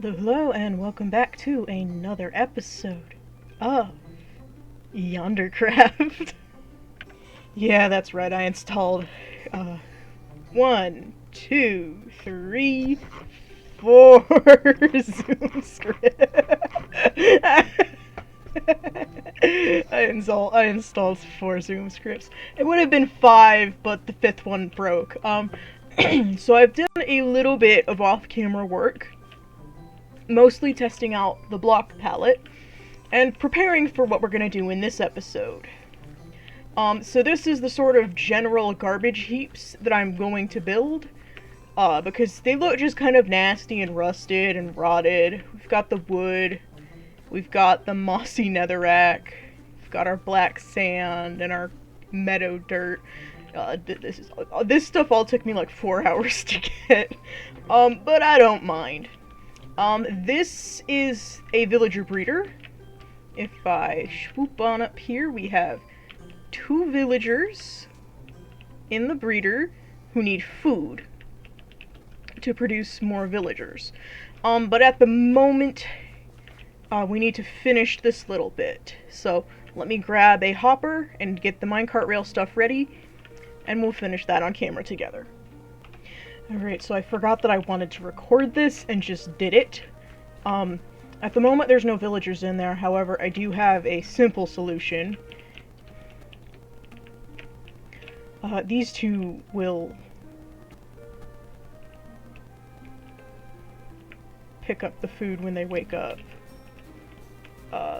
Hello, and welcome back to another episode of Yondercraft. Yeah, that's right, I installed, 1, 2, 3, 4 Zoom scripts. I installed 4 Zoom scripts. It would have been 5, but the 5th one broke. So I've done a little bit of off-camera work, mostly testing out the block palette, and preparing for what we're gonna do in this episode. So this is the sort of general garbage heaps that I'm going to build, because they look just kind of nasty and rusted and rotted. We've got the wood, we've got the mossy netherrack, we've got our black sand and our meadow dirt. This stuff all took me like 4 hours to get, but I don't mind. This is a villager breeder. If I swoop on up here, we have 2 villagers in the breeder who need food to produce more villagers. But at the moment, we need to finish this little bit. So let me grab a hopper and get the minecart rail stuff ready, and we'll finish that on camera together. Alright, so I forgot that I wanted to record this and just did it. At the moment there's no villagers in there, however I do have a simple solution. These 2 will pick up the food when they wake up,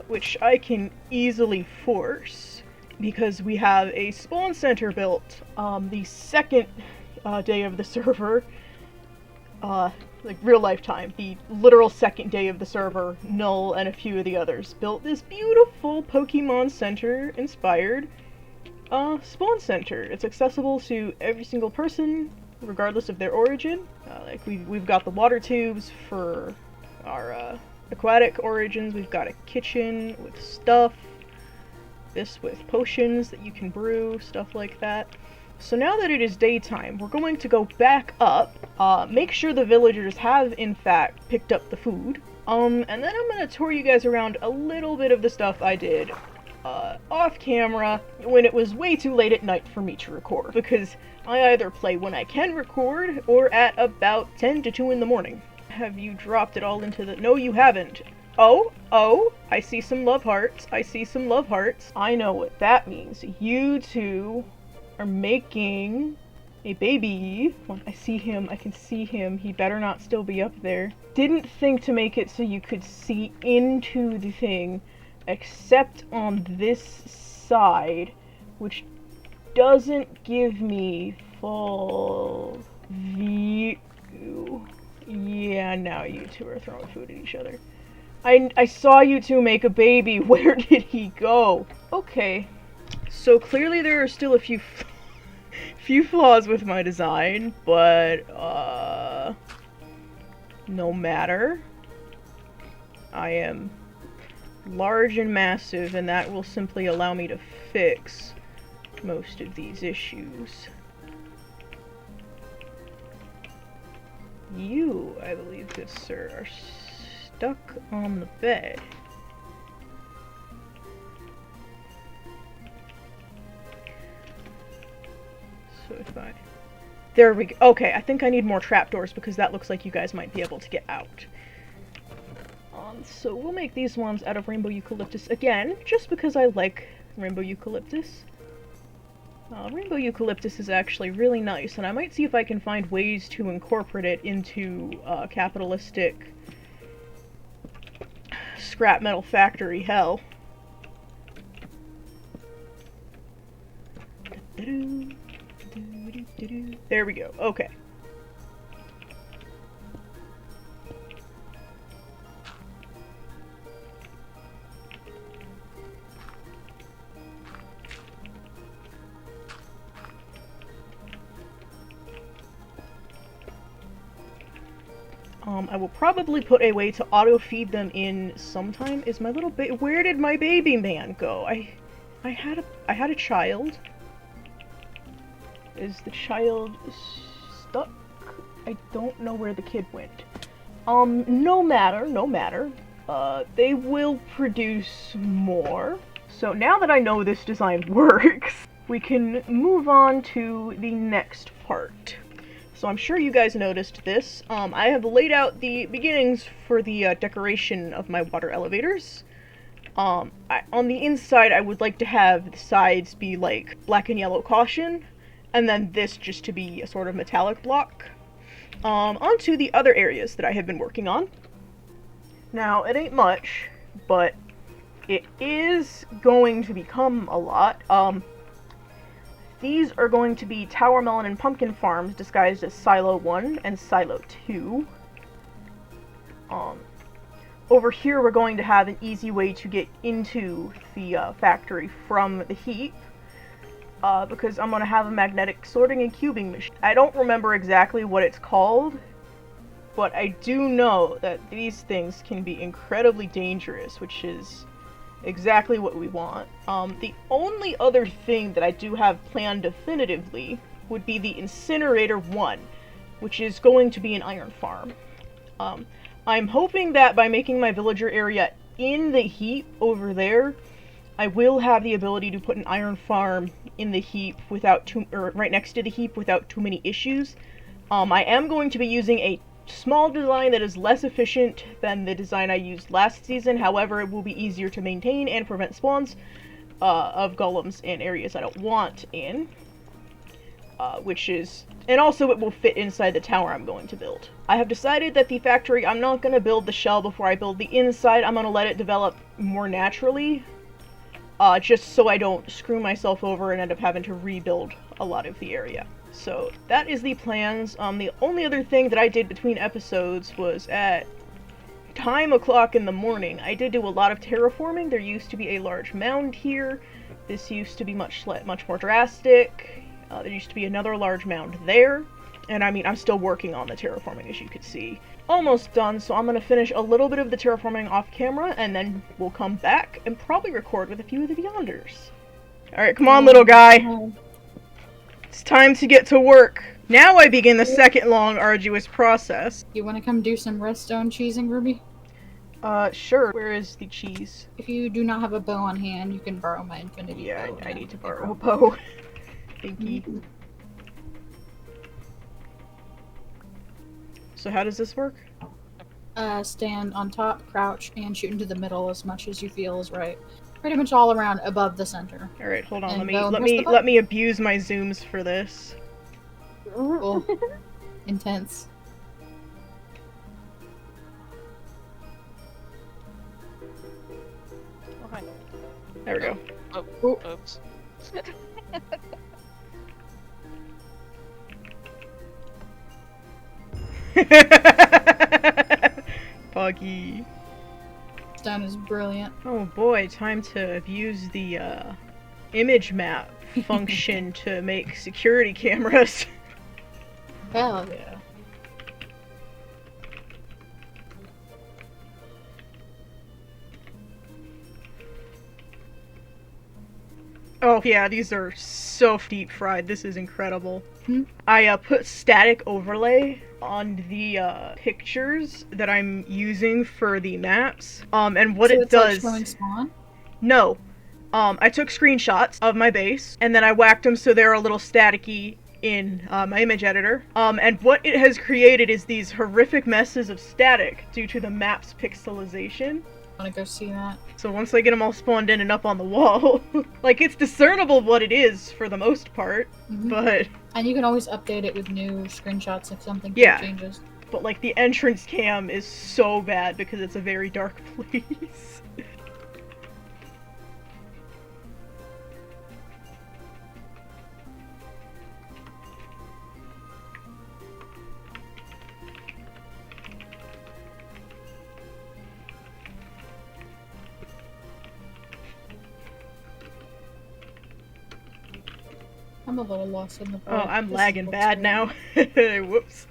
which I can easily force because we have a spawn center built the second day of the server, like real life time, the literal second day of the server. Null and a few of the others built this beautiful Pokemon Center inspired spawn center. It's accessible to every single person regardless of their origin. Like we've got the water tubes for our aquatic origins, we've got a kitchen with stuff, this with potions that you can brew, stuff like that. So now that it is daytime, we're going to go back up, make sure the villagers have in fact picked up the food, and then I'm gonna tour you guys around a little bit of the stuff I did off camera when it was way too late at night for me to record, because I either play when I can record or at about 10 to 2 in the morning. Have you dropped it all into the— No, you haven't. Oh, I see some love hearts. I see some love hearts. I know what that means. You two are making a baby. I see him. I can see him. He better not still be up there. Didn't think to make it so you could see into the thing, except on this side, which doesn't give me full view. Yeah, now you two are throwing food at each other. I saw you two make a baby. Where did he go? Okay. So clearly there are still a few flaws with my design, but no matter. I am large and massive, and that will simply allow me to fix most of these issues. You, I believe, good sir, are stuck on the bed. So if I... There we go. Okay, I think I need more trapdoors because that looks like you guys might be able to get out. So we'll make these ones out of rainbow eucalyptus again, just because I like rainbow eucalyptus. Rainbow eucalyptus is actually really nice, and I might see if I can find ways to incorporate it into capitalistic scrap metal factory hell. There we go. Okay. I will probably put a way to auto-feed them in sometime. Is my little where did my baby man go? I had a child. Is the child stuck? I don't know where the kid went. No matter. They will produce more. So now that I know this design works, we can move on to the next part. So I'm sure you guys noticed this. I have laid out the beginnings for the decoration of my water elevators. On the inside, I would like to have the sides be like black and yellow caution, and then this just to be a sort of metallic block. Onto the other areas that I have been working on. Now, it ain't much, but it is going to become a lot. These are going to be Tower Melon and Pumpkin Farms disguised as Silo 1 and Silo 2. Over here we're going to have an easy way to get into the factory from the heap, because I'm going to have a magnetic sorting and cubing machine. I don't remember exactly what it's called, but I do know that these things can be incredibly dangerous, which is exactly what we want. The only other thing that I do have planned definitively would be the Incinerator 1, which is going to be an iron farm. I'm hoping that by making my villager area in the heap over there, I will have the ability to put an iron farm in the heap without right next to the heap without too many issues. I am going to be using a small design that is less efficient than the design I used last season. However, it will be easier to maintain and prevent spawns of golems in areas I don't want in. And also it will fit inside the tower I'm going to build. I have decided that the factory, I'm not going to build the shell before I build the inside. I'm going to let it develop more naturally, just so I don't screw myself over and end up having to rebuild a lot of the area. So that is the plans. The only other thing that I did between episodes was at time o'clock in the morning. I did do a lot of terraforming. There used to be a large mound here. This used to be much more drastic. There used to be another large mound there. And I mean, I'm still working on the terraforming, as you can see. Almost done, so I'm going to finish a little bit of the terraforming off camera, and then we'll come back and probably record with a few of the Yonders. Alright, come on, little guy. It's time to get to work. Now I begin the second long, arduous process. You want to come do some redstone cheesing, Ruby? Sure. Where is the cheese? If you do not have a bow on hand, you can borrow my infinity bow. Yeah, I need to borrow a bow. Thank you. So how does this work? Stand on top, crouch, and shoot into the middle as much as you feel is right. Pretty much all around above the center. Alright, hold on. And Let me abuse my zooms for this. Cool. Intense. Okay. There we go. Oh, oops. Buggy. Stone is brilliant. Oh boy, time to abuse the image map function to make security cameras. Hell yeah. Oh yeah, these are so deep fried. This is incredible. Hmm? I put static overlay on the pictures that I'm using for the maps. And what it does. Like showing spawn? No. I took screenshots of my base, and then I whacked them so they're a little staticky in my image editor. And what it has created is these horrific messes of static due to the map's pixelization. Want to go see that? So once I get them all spawned in and up on the wall, like, it's discernible what it is for the most part, but... And you can always update it with new screenshots if something changes. But, like, the entrance cam is so bad because it's a very dark place. I'm a little lost in the Oh, I'm lagging bad now. Whoops.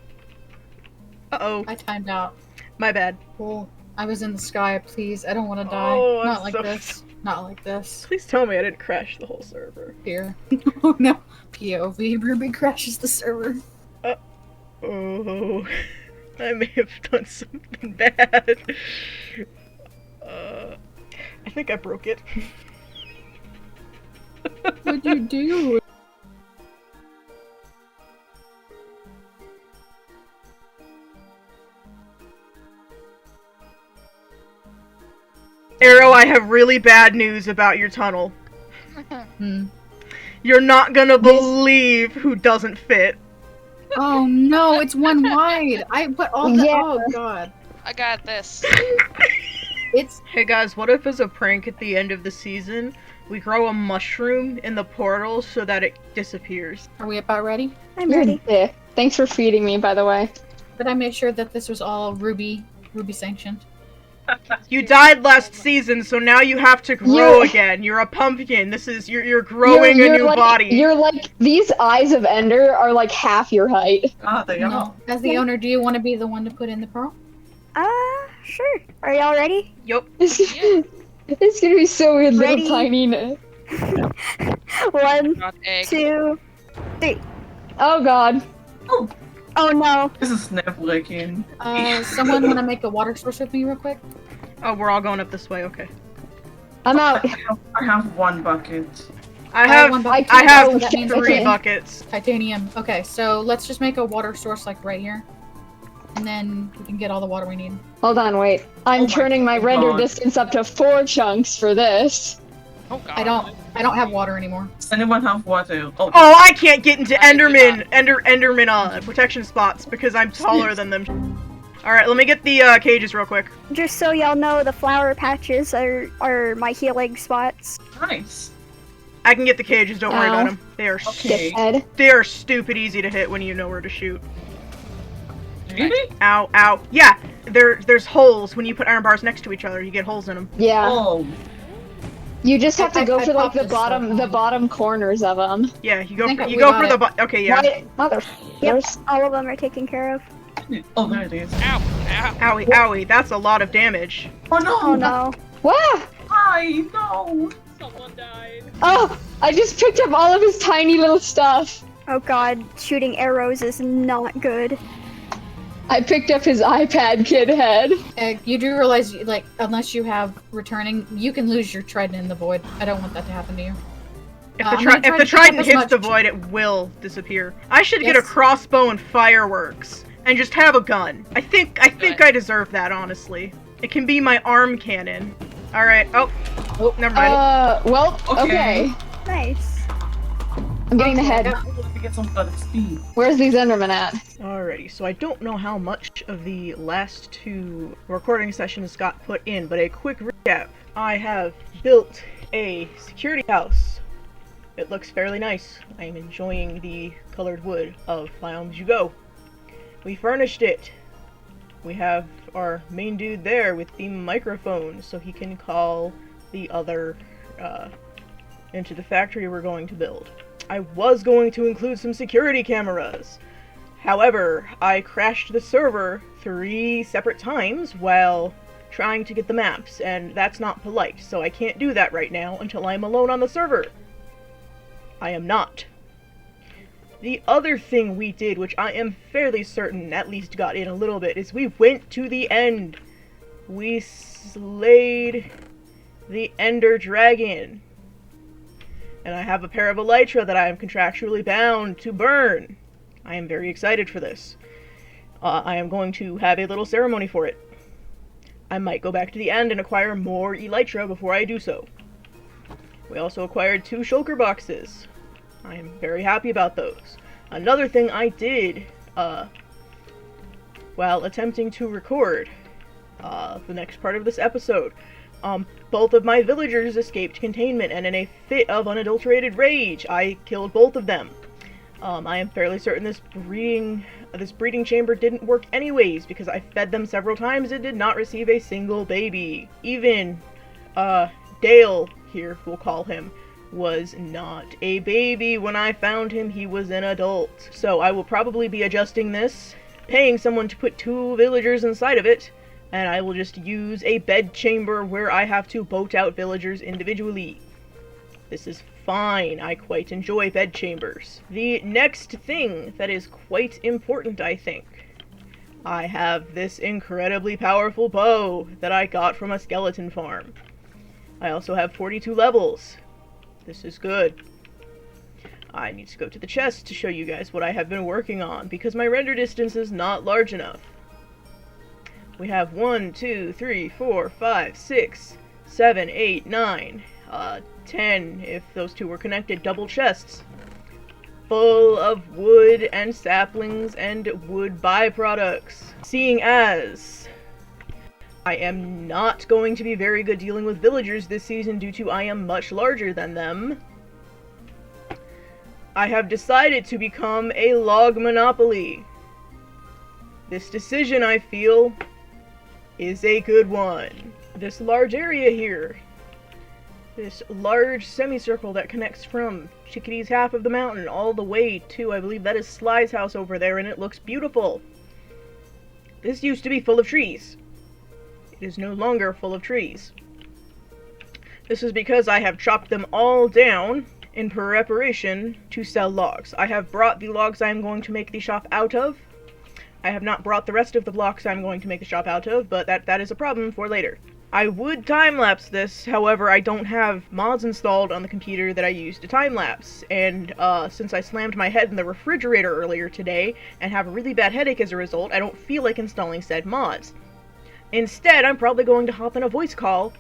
Uh-oh. I timed out. My bad. Cool. I was in the sky, please. I don't want to die. Oh, Not like this. Not like this. Please tell me I didn't crash the whole server. Here. Oh no. POV, Ruby crashes the server. Oh. I may have done something bad. I think I broke it. What'd you do? Arrow, I have really bad news about your tunnel. You're not gonna believe who doesn't fit. Oh no, it's one wide. I put all the. Yeah. Oh god. I got this. It's. Hey guys, what if as a prank at the end of the season, we grow a mushroom in the portal so that it disappears? Are we about ready? I'm ready. Yeah. Thanks for feeding me, by the way. Did I make sure that this was all Ruby sanctioned? You died last season, so now you have to grow again. You're a pumpkin. This is you're growing a new like, body. You're like these eyes of Ender are like half your height. Ah, they are. No. As the owner, do you want to be the one to put in the pearl? Sure. Are y'all ready? Yup. It's gonna be so weird, Ready? little tiny. 1, Not egg. 2, 3. Oh god. Oh no. This is nerve-wracking. Someone want to make a water source with me real quick? Oh, we're all going up this way. Okay. I'm out. I have one bucket. I have one bucket. I have Oh, that means 3 okay. buckets. Titanium. Okay, so let's just make a water source like right here. And then we can get all the water we need. Hold on, wait. I'm Oh my turning my render God. distance up to 4 chunks for this. Oh god. I don't have water anymore. Does anyone have water? Oh, I can't get into I do Enderman protection spots because I'm taller than them. All right, let me get the cages real quick. Just so y'all know, the flower patches are my healing spots. Nice. I can get the cages. Don't worry Ow. about them. They are Okay. Dickhead. they are stupid easy to hit when you know where to shoot. Really? Ow, ow. Yeah, there's holes when you put iron bars next to each other. You get holes in them. Yeah. Oh. You just have to I- go I for like popped the this stuff bottom corners of them. Yeah, you go think for we you go got for the it. okay, yeah. Right? Mother. Yep, all of them are taken care of. Oh, there it is. Ow! Ow! Owie, owie. That's a lot of damage. Oh no! Oh no. Wow! Hi, no! Someone died. Oh! I just picked up all of his tiny little stuff. Oh god, shooting arrows is not good. I picked up his iPad kid head. You do realize, like, unless you have returning, you can lose your trident in the void. I don't want that to happen to you. If I'm the, gonna try if the to pick up trident as hits much- the void, it will disappear. I should get a Yes. crossbow and fireworks and just have a gun. I think Good. I deserve that, honestly. It can be my arm cannon. All right. Oh, never mind. Well, Okay. okay. Nice. I'm getting the head. Let me get some blood speed. Where's these Endermen at? Alrighty, so I don't know how much of the last 2 recording sessions got put in, but a quick recap. I have built a security house. It looks fairly nice. I am enjoying the colored wood of Biomes You Go. We furnished it. We have our main dude there with the microphone, so he can call the other into the factory we're going to build. I was going to include some security cameras. However, I crashed the server 3 separate times while trying to get the maps, and that's not polite, so I can't do that right now until I'm alone on the server. I am not. The other thing we did, which I am fairly certain at least got in a little bit, is we went to the end. We slayed the Ender Dragon. And I have a pair of elytra that I am contractually bound to burn. I am very excited for this. I am going to have a little ceremony for it. I might go back to the end and acquire more elytra before I do so. We also acquired 2 shulker boxes. I am very happy about those. Another thing I did, while attempting to record the next part of this episode, both of my villagers escaped containment, and in a fit of unadulterated rage, I killed both of them. I am fairly certain this breeding chamber didn't work anyways, because I fed them several times and did not receive a single baby. Even, Dale, here we'll call him, was not a baby. When I found him, he was an adult. So I will probably be adjusting this, paying someone to put 2 villagers inside of it, and I will just use a bed chamber where I have to boat out villagers individually. This is fine. I quite enjoy bed chambers. The next thing that is quite important, I think, I have this incredibly powerful bow that I got from a skeleton farm. I also have 42 levels. This is good. I need to go to the chest to show you guys what I have been working on, because my render distance is not large enough. We have 1, 2, 3, 4, 5, 6, 7, 8, 9, 10, if those two were connected, double chests. Full of wood and saplings and wood byproducts. Seeing as I am not going to be very good dealing with villagers this season due to I am much larger than them, I have decided to become a log monopoly. This decision, I feel, is a good one. This large area here, this large semicircle that connects from Chickadee's half of the mountain all the way to, I believe that is Sly's house over there, and it looks beautiful. This used to be full of trees. It is no longer full of trees. This is because I have chopped them all down in preparation to sell logs. I have brought the logs I am going to make the shop out of. I have not brought the rest of the blocks I'm going to make the shop out of, but that is a problem for later. I would time-lapse this, however, I don't have mods installed on the computer that I use to time-lapse, and since I slammed my head in the refrigerator earlier today, and have a really bad headache as a result, I don't feel like installing said mods. Instead, I'm probably going to hop in a voice call,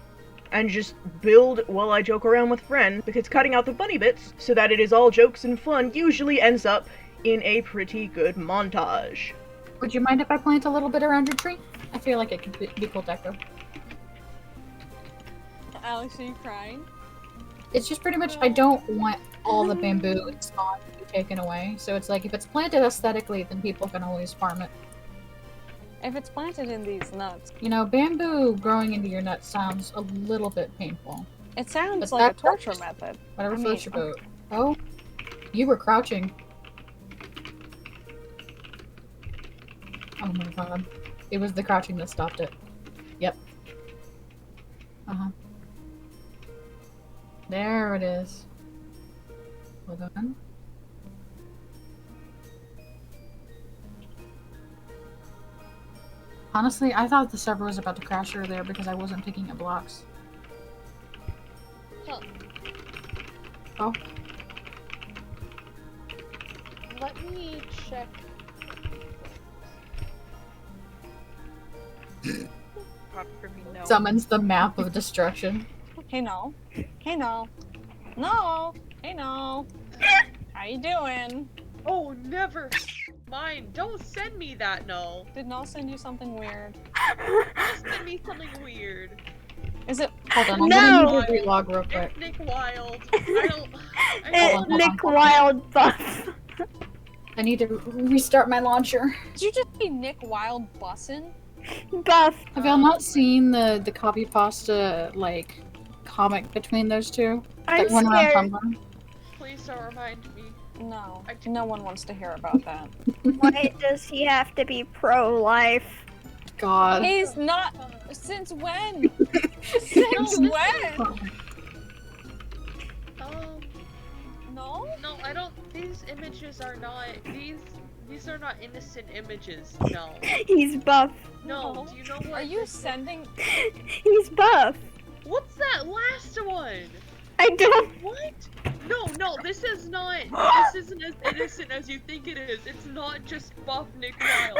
and just build while I joke around with friends, because cutting out the funny bits, so that it is all jokes and fun, usually ends up in a pretty good montage. Would you mind if I plant a little bit around your tree? I feel like it could be cool deco. Alex, are you crying? It's just pretty much, I don't want all the bamboo and spawn to be taken away. So it's like, if it's planted aesthetically, then people can always farm it. If it's planted in these nuts, You know, bamboo growing into your nuts sounds a little bit painful. it sounds But like a that- torture method. Whatever I mean- floats your boat. Oh, you were crouching. Oh my god. It was the crouching that stopped it. Yep. Uh-huh. There it is. Hold on. Honestly, I thought the server was about to crash earlier because I wasn't picking up blocks. Huh. Oh. Let me check. No. Summons the map of destruction. Hey, no. Hey, no. No. Hey, no. How you doing? Oh, never mind. Don't send me that, no. Did Null send you something weird? Just send me something weird. Is it? Hold on, I'm No! gonna need to relog real quick. It's Nick Wild. I don't. Hold on. Nick Wild buff. I need to restart my launcher. Did you just see Nick Wild bussin'? Buff. Have y'all not seen the copy pasta like comic between those two? I'm That went around scared. Tumblr? Please don't remind me. No. No one wants to hear about that. Why does he have to be pro-life? God. He's not. Since when? Since when? Oh. No? No, I don't. These images are not. These are not innocent images. No. He's buff. No. Do you know what? Are you sending? He's buff. What's that last one? I don't. What? No, this is not. This isn't as innocent as you think it is. It's not just buff Nick Wild.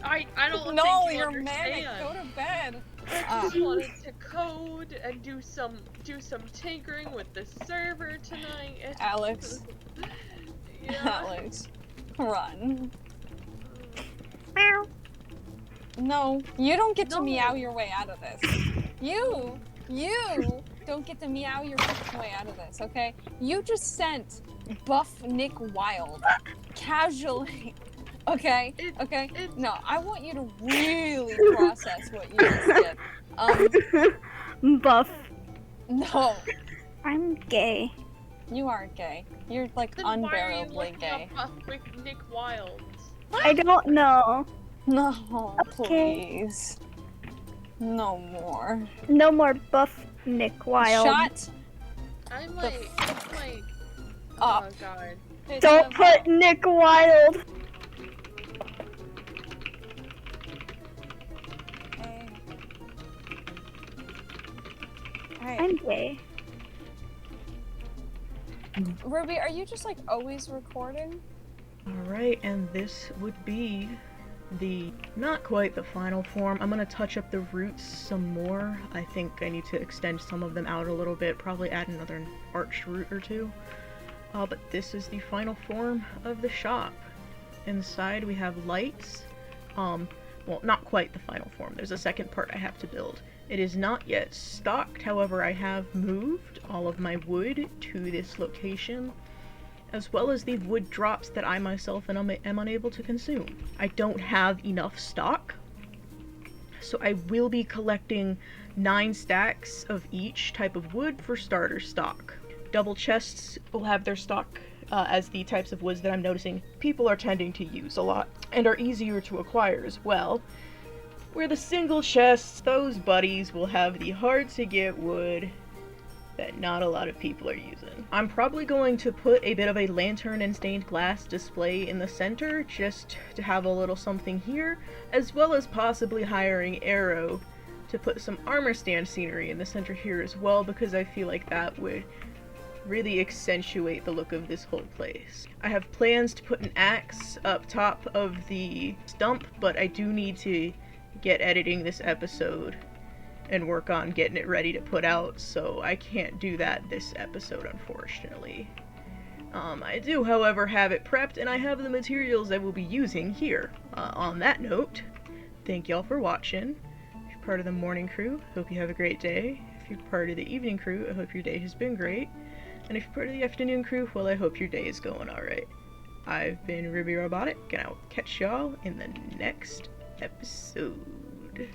I don't No, think you you're understand. manic. Go to bed. I just wanted to code and do some tinkering with the server tonight. It's- Alex. Yeah. Alex. Run. Meow. No, you don't get to No. meow your way out of this. You don't get to meow your way out of this, okay? You just sent buff Nick Wild casually. Okay? Okay? No, I want you to really process what you just did. Buff. No, I'm gay. you aren't gay. You're like Then why are you unbearably looking gay. up buff Nick Wild? I don't know. No, Okay. please. No more. No more buff Nick Wild. Shut I the might. up. Oh god. Don't put Nick Wild. Alright. I'm gay. Ruby, are you just like always recording? Alright, and this would be the, not quite the final form. I'm gonna touch up the roots some more. I think I need to extend some of them out a little bit, probably add another arched root or two. But this is the final form of the shop. Inside we have lights. Well, not quite the final form. There's a second part I have to build. It is not yet stocked, however I have moved all of my wood to this location, as well as the wood drops that I myself am unable to consume. I don't have enough stock, so I will be collecting 9 stacks of each type of wood for starter stock. Double chests will have their stock as the types of woods that I'm noticing people are tending to use a lot, and are easier to acquire as well. Where the single chests, those buddies will have the hard to get wood that not a lot of people are using. I'm probably going to put a bit of a lantern and stained glass display in the center just to have a little something here, as well as possibly hiring Arrow to put some armor stand scenery in the center here as well, because I feel like that would really accentuate the look of this whole place. I have plans to put an axe up top of the stump, but I do need to get editing this episode and work on getting it ready to put out, so I can't do that this episode, unfortunately. I do, however, have it prepped, and I have the materials I will be using here. On that note, thank y'all for watching. If you're part of the morning crew, hope you have a great day. If you're part of the evening crew, I hope your day has been great. And if you're part of the afternoon crew, well, I hope your day is going alright. I've been Ruby Robotic, and I'll catch y'all in the next episode.